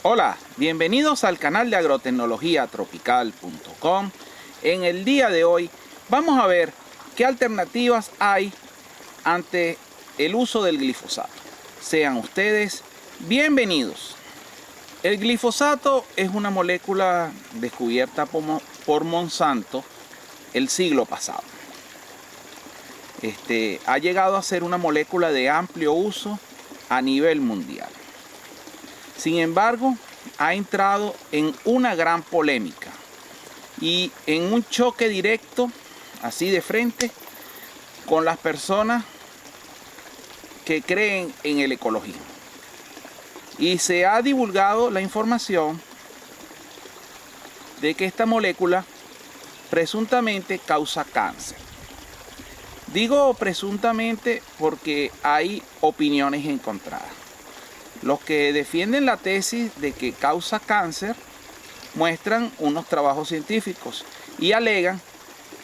Hola, bienvenidos al canal de agrotecnologiatropical.com. En el día de hoy vamos a ver qué alternativas hay ante el uso del glifosato. Sean ustedes bienvenidos. El glifosato es una molécula descubierta por Monsanto el siglo pasado. Ha llegado a ser una molécula de amplio uso a nivel mundial. Sin embargo, ha entrado en una gran polémica y en un choque directo, así de frente, con las personas que creen en el ecologismo. Y se ha divulgado la información de que esta molécula presuntamente causa cáncer. Digo presuntamente porque hay opiniones encontradas. Los que defienden la tesis de que causa cáncer muestran unos trabajos científicos y alegan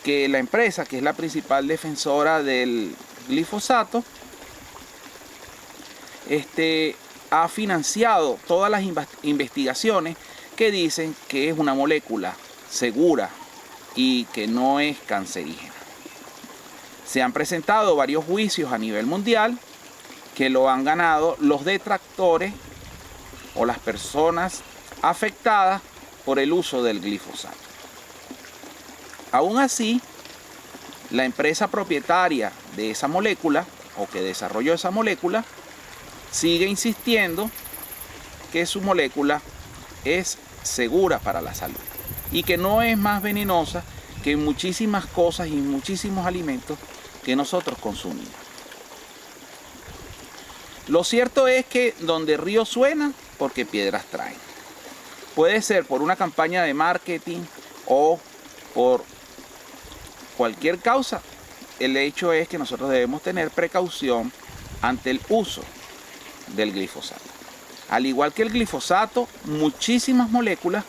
que la empresa, que es la principal defensora del glifosato, ha financiado todas las investigaciones que dicen que es una molécula segura y que no es cancerígena. Se han presentado varios juicios a nivel mundial que lo han ganado los detractores o las personas afectadas por el uso del glifosato. Aún así, la empresa propietaria de esa molécula o que desarrolló esa molécula sigue insistiendo que su molécula es segura para la salud y que no es más venenosa que muchísimas cosas y muchísimos alimentos que nosotros consumimos. Lo cierto es que donde río suena, porque piedras traen. Puede ser por una campaña de marketing o por cualquier causa. El hecho es que nosotros debemos tener precaución ante el uso del glifosato. Al igual que el glifosato, muchísimas moléculas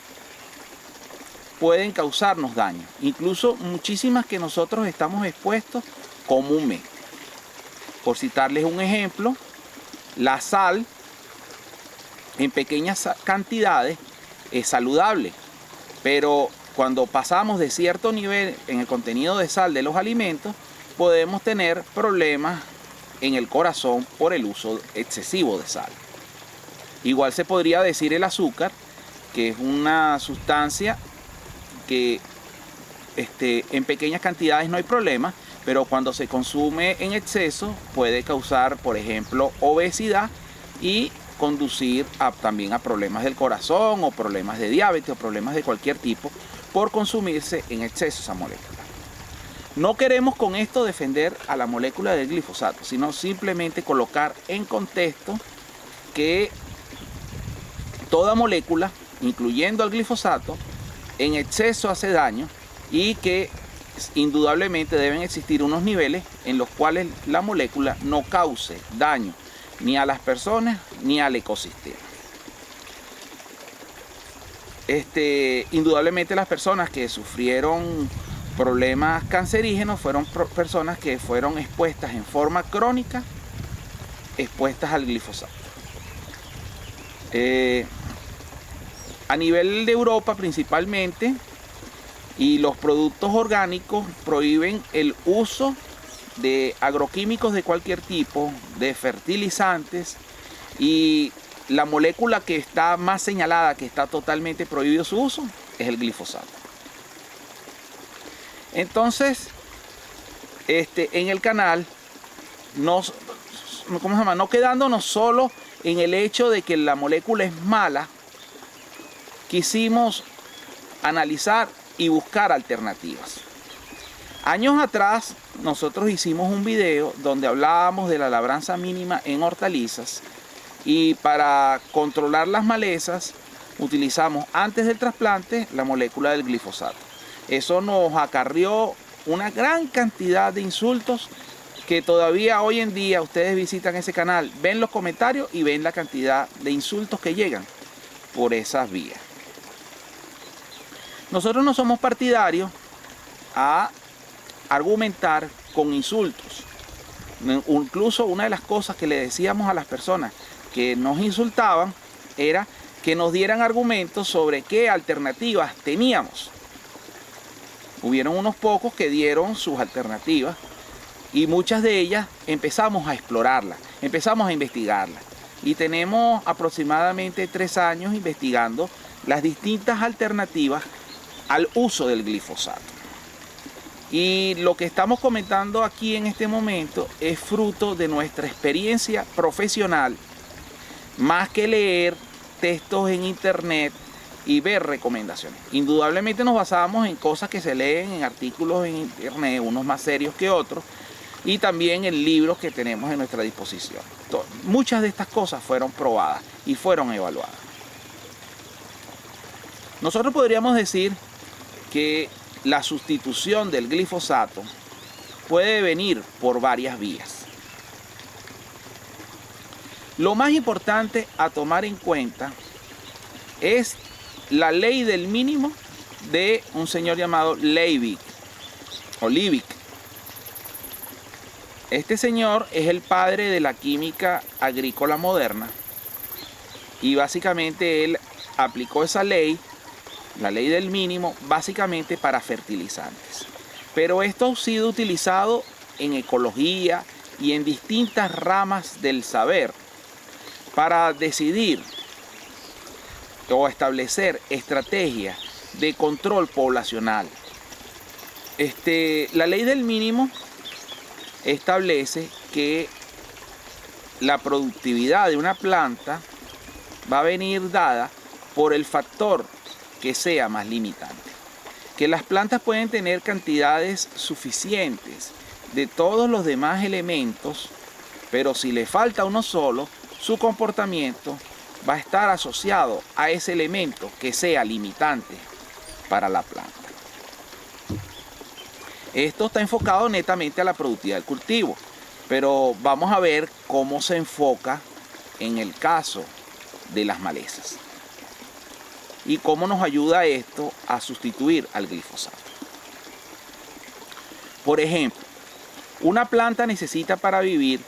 pueden causarnos daño. Incluso muchísimas que nosotros estamos expuestos comúnmente. Por citarles un ejemplo, la sal en pequeñas cantidades es saludable, pero cuando pasamos de cierto nivel en el contenido de sal de los alimentos, podemos tener problemas en el corazón por el uso excesivo de sal. Igual se podría decir el azúcar, que es una sustancia que en pequeñas cantidades no hay problema, pero cuando se consume en exceso puede causar, por ejemplo, obesidad y conducir también a problemas del corazón o problemas de diabetes o problemas de cualquier tipo por consumirse en exceso esa molécula. No queremos con esto defender a la molécula del glifosato, sino simplemente colocar en contexto que toda molécula, incluyendo el glifosato, en exceso hace daño y que indudablemente deben existir unos niveles en los cuales la molécula no cause daño ni a las personas ni al ecosistema. Indudablemente las personas que sufrieron problemas cancerígenos fueron personas que fueron expuestas en forma crónica, expuestas al glifosato. A nivel de Europa principalmente, y los productos orgánicos prohíben el uso de agroquímicos de cualquier tipo, de fertilizantes, y la molécula que está más señalada, que está totalmente prohibido su uso, es el glifosato. Entonces, en el canal, no quedándonos solo en el hecho de que la molécula es mala, quisimos analizar y buscar alternativas. Años atrás nosotros hicimos un video donde hablábamos de la labranza mínima en hortalizas y para controlar las malezas utilizamos antes del trasplante la molécula del glifosato. Eso nos acarrió una gran cantidad de insultos que todavía hoy en día ustedes visitan ese canal, ven los comentarios y ven la cantidad de insultos que llegan por esas vías. Nosotros no somos partidarios a argumentar con insultos. Incluso una de las cosas que le decíamos a las personas que nos insultaban era que nos dieran argumentos sobre qué alternativas teníamos. Hubieron unos pocos que dieron sus alternativas y muchas de ellas empezamos a explorarlas, empezamos a investigarlas. Y tenemos aproximadamente 3 años investigando las distintas alternativas al uso del glifosato. Y lo que estamos comentando aquí en este momento es fruto de nuestra experiencia profesional, más que leer textos en internet y ver recomendaciones. Indudablemente nos basamos en cosas que se leen en artículos en internet, unos más serios que otros, y también en libros que tenemos en nuestra disposición. Muchas de estas cosas fueron probadas y fueron evaluadas. Nosotros podríamos decir que la sustitución del glifosato puede venir por varias vías. Lo más importante a tomar en cuenta es la ley del mínimo de un señor llamado Liebig. Este señor es el padre de la química agrícola moderna y básicamente él aplicó esa ley, la ley del mínimo, básicamente para fertilizantes. Pero esto ha sido utilizado en ecología y en distintas ramas del saber para decidir o establecer estrategias de control poblacional. La ley del mínimo establece que la productividad de una planta va a venir dada por el factor que sea más limitante. Que las plantas pueden tener cantidades suficientes de todos los demás elementos, pero si le falta uno solo, su comportamiento va a estar asociado a ese elemento que sea limitante para la planta. Esto está enfocado netamente a la productividad del cultivo, pero vamos a ver cómo se enfoca en el caso de las malezas y cómo nos ayuda esto a sustituir al glifosato. Por ejemplo, una planta necesita para vivir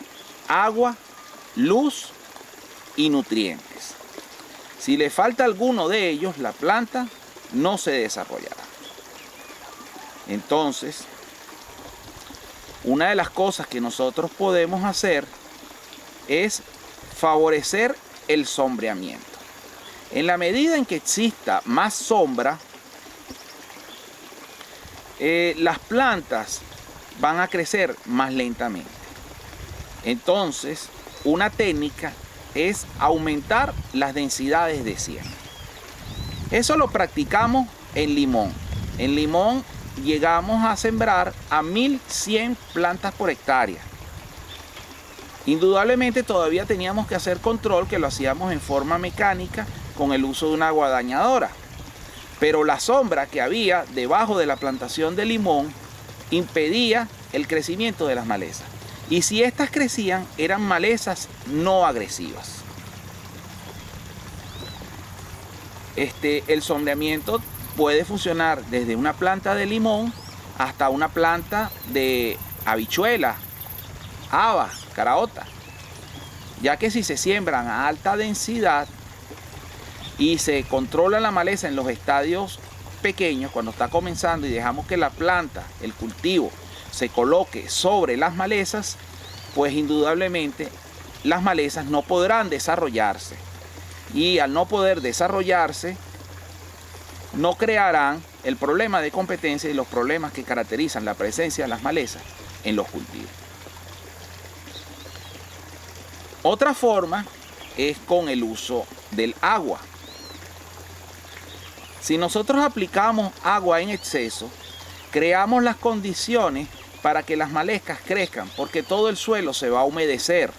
agua, luz y nutrientes. Si le falta alguno de ellos, la planta no se desarrollará. Entonces, una de las cosas que nosotros podemos hacer es favorecer el sombreamiento. En la medida en que exista más sombra, las plantas van a crecer más lentamente. Entonces, una técnica es aumentar las densidades de siembra. Eso lo practicamos en limón. En limón llegamos a sembrar a 1100 plantas por hectárea. Indudablemente todavía teníamos que hacer control, que lo hacíamos en forma mecánica con el uso de una guadañadora. Pero la sombra que había debajo de la plantación de limón impedía el crecimiento de las malezas. Y si estas crecían, eran malezas no agresivas. El sombreamiento puede funcionar desde una planta de limón hasta una planta de habichuela, haba, caraota, ya que si se siembran a alta densidad y se controla la maleza en los estadios pequeños, cuando está comenzando, y dejamos que la planta, el cultivo, se coloque sobre las malezas, pues indudablemente las malezas no podrán desarrollarse, y al no poder desarrollarse no crearán el problema de competencia y los problemas que caracterizan la presencia de las malezas en los cultivos. Otra forma es con el uso del agua. Si nosotros aplicamos agua en exceso, creamos las condiciones para que las malezas crezcan, porque todo el suelo se va a humedecer.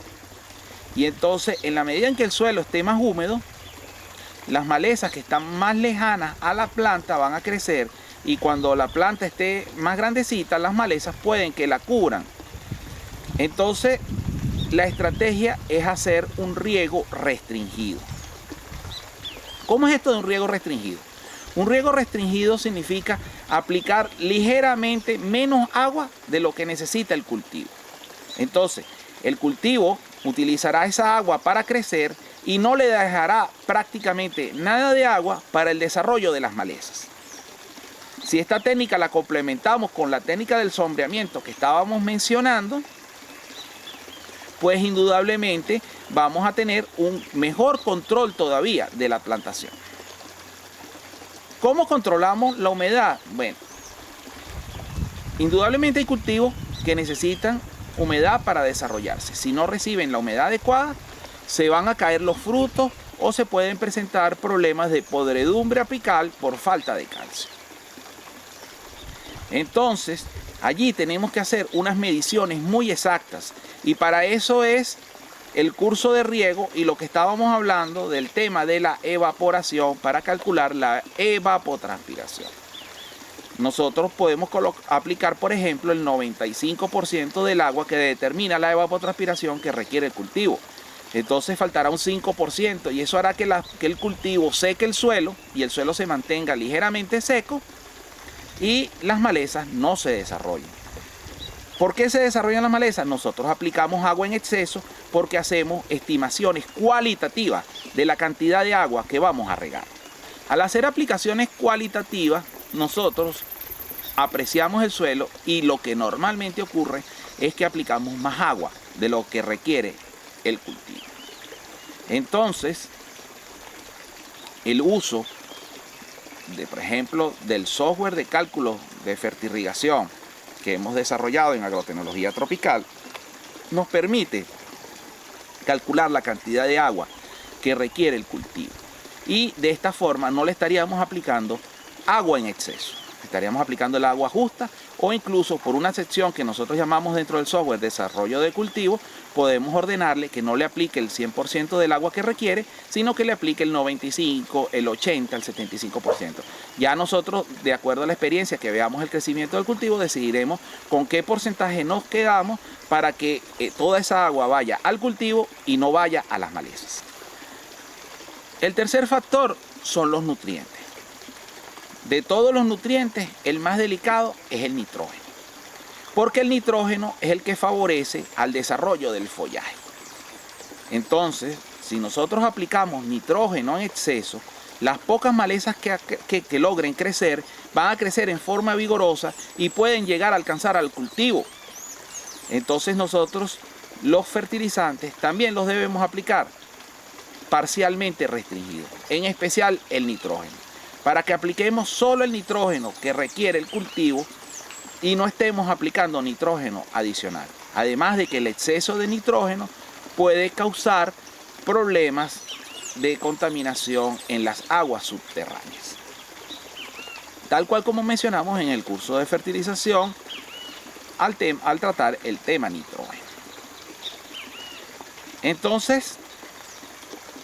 Y entonces, en la medida en que el suelo esté más húmedo, las malezas que están más lejanas a la planta van a crecer, y cuando la planta esté más grandecita, las malezas pueden que la cubran. Entonces, la estrategia es hacer un riego restringido. ¿Cómo es esto de un riego restringido? Un riego restringido significa aplicar ligeramente menos agua de lo que necesita el cultivo. Entonces, el cultivo utilizará esa agua para crecer, y no le dejará prácticamente nada de agua para el desarrollo de las malezas. Si esta técnica la complementamos con la técnica del sombreamiento que estábamos mencionando, pues indudablemente vamos a tener un mejor control todavía de la plantación. ¿Cómo controlamos la humedad? Bueno, indudablemente hay cultivos que necesitan humedad para desarrollarse. Si no reciben la humedad adecuada, se van a caer los frutos o se pueden presentar problemas de podredumbre apical por falta de calcio. Entonces, allí tenemos que hacer unas mediciones muy exactas y para eso es el curso de riego y lo que estábamos hablando del tema de la evaporación para calcular la evapotranspiración. Nosotros podemos aplicar, por ejemplo, el 95% del agua que determina la evapotranspiración que requiere el cultivo. Entonces faltará un 5% y eso hará que el cultivo seque el suelo y el suelo se mantenga ligeramente seco y las malezas no se desarrollen. ¿Por qué se desarrollan las malezas? Nosotros aplicamos agua en exceso porque hacemos estimaciones cualitativas de la cantidad de agua que vamos a regar. Al hacer aplicaciones cualitativas, nosotros apreciamos el suelo y lo que normalmente ocurre es que aplicamos más agua de lo que requiere el cultivo. Entonces, el uso por ejemplo, del software de cálculo de fertirrigación que hemos desarrollado en agrotecnología tropical, nos permite calcular la cantidad de agua que requiere el cultivo. Y de esta forma no le estaríamos aplicando agua en exceso. Estaríamos aplicando el agua justa o incluso por una sección que nosotros llamamos dentro del software desarrollo de cultivo, podemos ordenarle que no le aplique el 100% del agua que requiere, sino que le aplique el 95%, el 80%, el 75%. Ya nosotros, de acuerdo a la experiencia que veamos el crecimiento del cultivo, decidiremos con qué porcentaje nos quedamos para que toda esa agua vaya al cultivo y no vaya a las malezas. El tercer factor son los nutrientes. De todos los nutrientes, el más delicado es el nitrógeno, porque el nitrógeno es el que favorece al desarrollo del follaje. Entonces, si nosotros aplicamos nitrógeno en exceso, las pocas malezas que logren crecer van a crecer en forma vigorosa y pueden llegar a alcanzar al cultivo. Entonces nosotros los fertilizantes también los debemos aplicar parcialmente restringidos, en especial el nitrógeno, para que apliquemos solo el nitrógeno que requiere el cultivo y no estemos aplicando nitrógeno adicional. Además de que el exceso de nitrógeno puede causar problemas de contaminación en las aguas subterráneas. Tal cual como mencionamos en el curso de fertilización al tratar el tema nitrógeno. Entonces,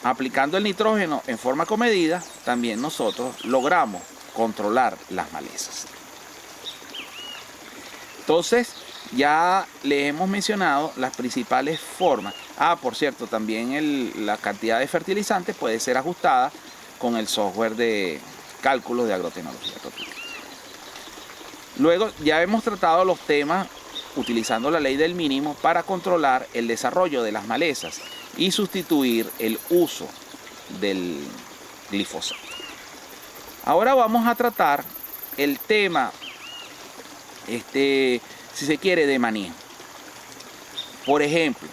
aplicando el nitrógeno en forma comedida, también nosotros logramos controlar las malezas. Entonces, ya le hemos mencionado las principales formas. Por cierto, también la cantidad de fertilizantes puede ser ajustada con el software de cálculos de agrotecnología tropical. Luego, ya hemos tratado los temas utilizando la ley del mínimo para controlar el desarrollo de las malezas y sustituir el uso del glifosato. Ahora vamos a tratar el tema, si se quiere, de manejo. Por ejemplo,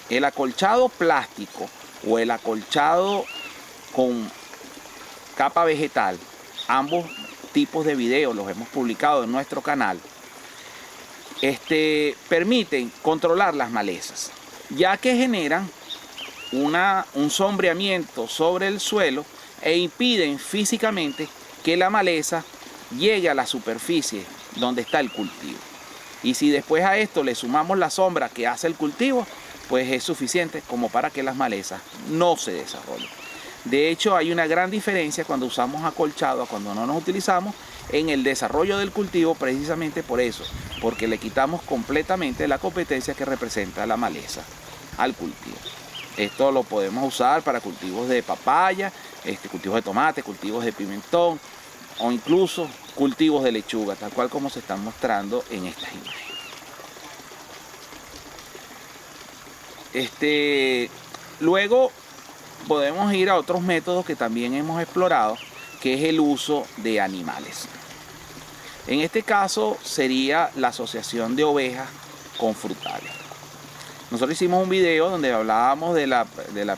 el acolchado plástico o el acolchado con capa vegetal, ambos tipos de videos los hemos publicado en nuestro canal, permiten controlar las malezas, ya que generan un sombreamiento sobre el suelo e impiden físicamente que la maleza llegue a la superficie donde está el cultivo. Y si después a esto le sumamos la sombra que hace el cultivo, pues es suficiente como para que las malezas no se desarrollen. De hecho, hay una gran diferencia cuando usamos acolchado a cuando no nos utilizamos en el desarrollo del cultivo, precisamente por eso, porque le quitamos completamente la competencia que representa la maleza al cultivo. Esto lo podemos usar para cultivos de papaya, cultivos de tomate, cultivos de pimentón o incluso cultivos de lechuga, tal cual como se están mostrando en estas imágenes. Luego podemos ir a otros métodos que también hemos explorado, que es el uso de animales. En este caso sería la asociación de ovejas con frutales. Nosotros hicimos un video donde hablábamos de la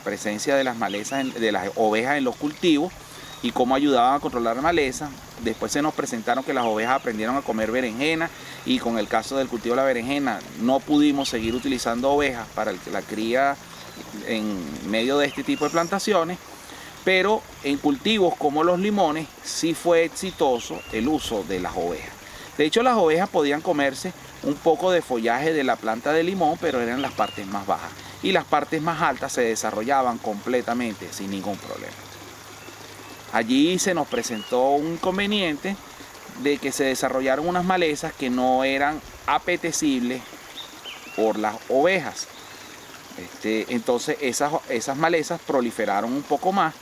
presencia de las malezas, de las ovejas en los cultivos y cómo ayudaban a controlar malezas. Después se nos presentaron que las ovejas aprendieron a comer berenjena, y con el caso del cultivo de la berenjena no pudimos seguir utilizando ovejas para la cría en medio de este tipo de plantaciones, pero en cultivos como los limones sí fue exitoso el uso de las ovejas. De hecho, las ovejas podían comerse un poco de follaje de la planta de limón, pero eran las partes más bajas, y las partes más altas se desarrollaban completamente sin ningún problema. Allí se nos presentó un inconveniente de que se desarrollaron unas malezas que no eran apetecibles por las ovejas. Entonces esas malezas proliferaron un poco más,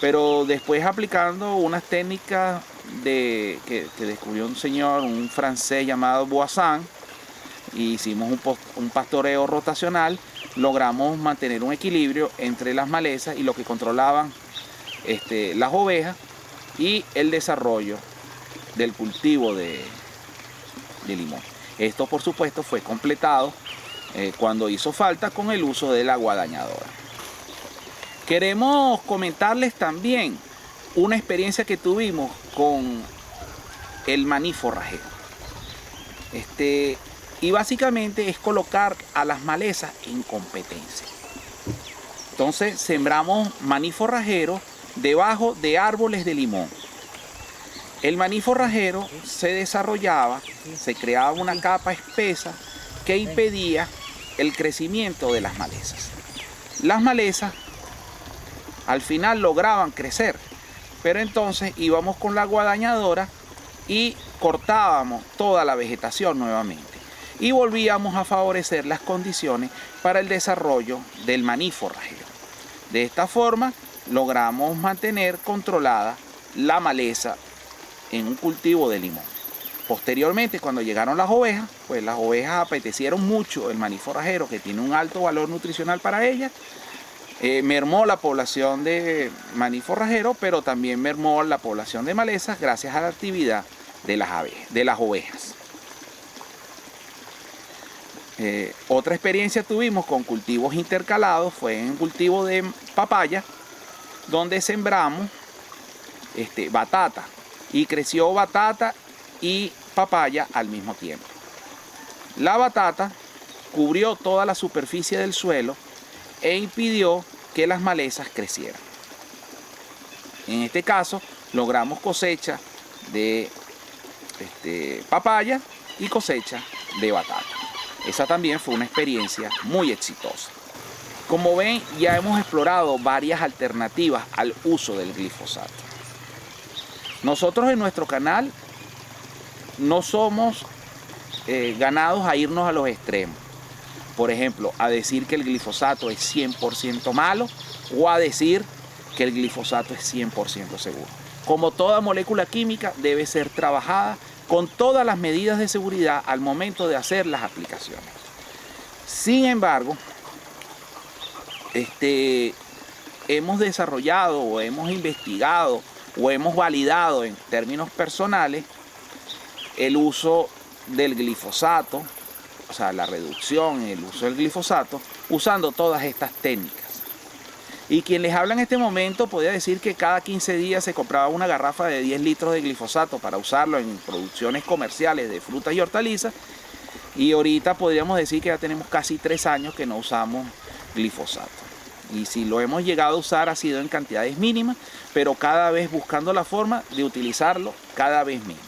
pero después, aplicando unas técnicas que descubrió un francés llamado Boissin, y hicimos un pastoreo rotacional, logramos mantener un equilibrio entre las malezas y lo que controlaban las ovejas y el desarrollo del cultivo de limón. Esto, por supuesto, fue completado cuando hizo falta con el uso de la guadañadora. Queremos comentarles también una experiencia que tuvimos con el maní forrajero. Y básicamente es colocar a las malezas en competencia. Entonces sembramos maní forrajero debajo de árboles de limón. El maní forrajero se desarrollaba, se creaba una capa espesa que impedía el crecimiento de las malezas. Las malezas al final lograban crecer, pero entonces íbamos con la guadañadora y cortábamos toda la vegetación nuevamente y volvíamos a favorecer las condiciones para el desarrollo del maní forrajero. De esta forma logramos mantener controlada la maleza en un cultivo de limón. Posteriormente, cuando llegaron las ovejas, pues las ovejas apetecieron mucho el maní forrajero, que tiene un alto valor nutricional para ellas. Mermó la población de maní forrajero, pero también mermó la población de malezas gracias a la actividad de las ovejas. Otra experiencia tuvimos con cultivos intercalados fue en un cultivo de papaya, donde sembramos batata, y creció batata y papaya al mismo tiempo. La batata cubrió toda la superficie del suelo e impidió que las malezas crecieran. En este caso logramos cosecha de papaya y cosecha de batata. Esa también fue una experiencia muy exitosa. Como ven, ya hemos explorado varias alternativas al uso del glifosato. Nosotros en nuestro canal no somos ganados a irnos a los extremos. Por ejemplo, a decir que el glifosato es 100% malo o a decir que el glifosato es 100% seguro. Como toda molécula química, debe ser trabajada con todas las medidas de seguridad al momento de hacer las aplicaciones. Sin embargo, hemos desarrollado o hemos investigado o hemos validado en términos personales el uso del glifosato, o sea, la reducción en el uso del glifosato, usando todas estas técnicas. Y quien les habla en este momento podría decir que cada 15 días se compraba una garrafa de 10 litros de glifosato para usarlo en producciones comerciales de frutas y hortalizas, y ahorita podríamos decir que ya tenemos casi 3 años que no usamos glifosato. Y si lo hemos llegado a usar ha sido en cantidades mínimas, pero cada vez buscando la forma de utilizarlo cada vez menos.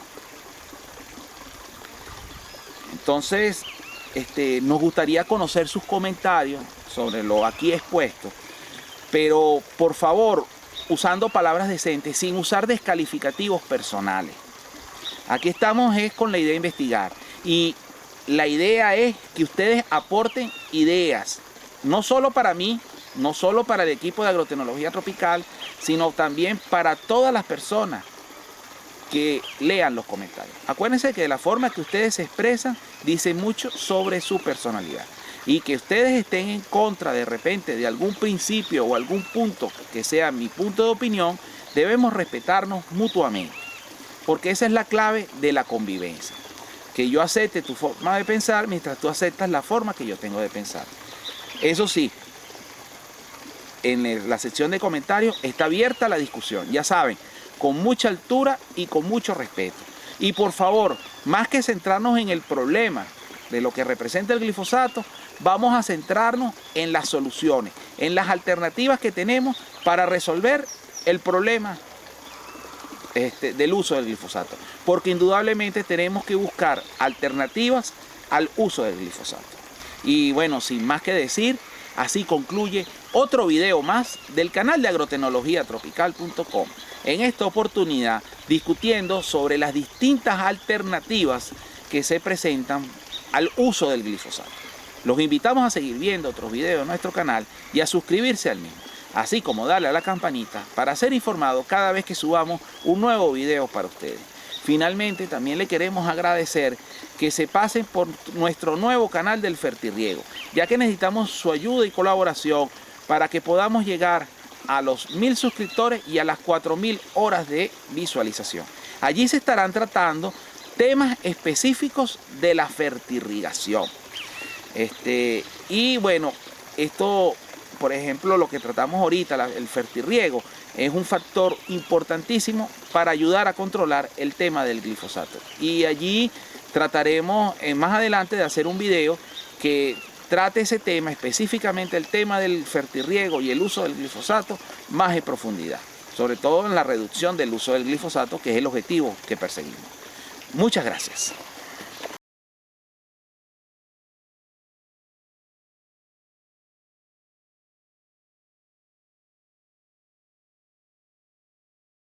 Entonces, nos gustaría conocer sus comentarios sobre lo aquí expuesto, pero por favor, usando palabras decentes, sin usar descalificativos personales. Aquí estamos con la idea de investigar, y la idea es que ustedes aporten ideas, no solo para mí, no solo para el equipo de agrotecnología tropical, sino también para todas las personas que lean los comentarios. Acuérdense que de la forma que ustedes se expresan dice mucho sobre su personalidad. y que ustedes estén en contra de repente de algún principio o algún punto que sea mi punto de opinión, debemos respetarnos mutuamente, porque esa es la clave de la convivencia. Que yo acepte tu forma de pensar mientras tú aceptas la forma que yo tengo de pensar. Eso sí, en la sección de comentarios está abierta la discusión, ya saben, con mucha altura y con mucho respeto. Y por favor, más que centrarnos en el problema de lo que representa el glifosato, vamos a centrarnos en las soluciones, en las alternativas que tenemos para resolver el problema del uso del glifosato. Porque indudablemente tenemos que buscar alternativas al uso del glifosato. Y bueno, sin más que decir, así concluye otro video más del canal de agrotecnologiatropical.com. En esta oportunidad discutiendo sobre las distintas alternativas que se presentan al uso del glifosato. Los invitamos a seguir viendo otros videos en nuestro canal y a suscribirse al mismo, así como darle a la campanita para ser informado cada vez que subamos un nuevo video para ustedes. Finalmente, también le queremos agradecer que se pasen por nuestro nuevo canal del Fertirriego, ya que necesitamos su ayuda y colaboración para que podamos llegar a los 1000 suscriptores y a las 4000 horas de visualización. Allí se estarán tratando temas específicos de la fertirrigación. Y bueno, esto, por ejemplo, lo que tratamos ahorita, el fertirriego, es un factor importantísimo para ayudar a controlar el tema del glifosato. Y allí trataremos más adelante de hacer un video que trate ese tema, específicamente el tema del fertirriego y el uso del glifosato más en profundidad, sobre todo en la reducción del uso del glifosato, que es el objetivo que perseguimos. Muchas gracias.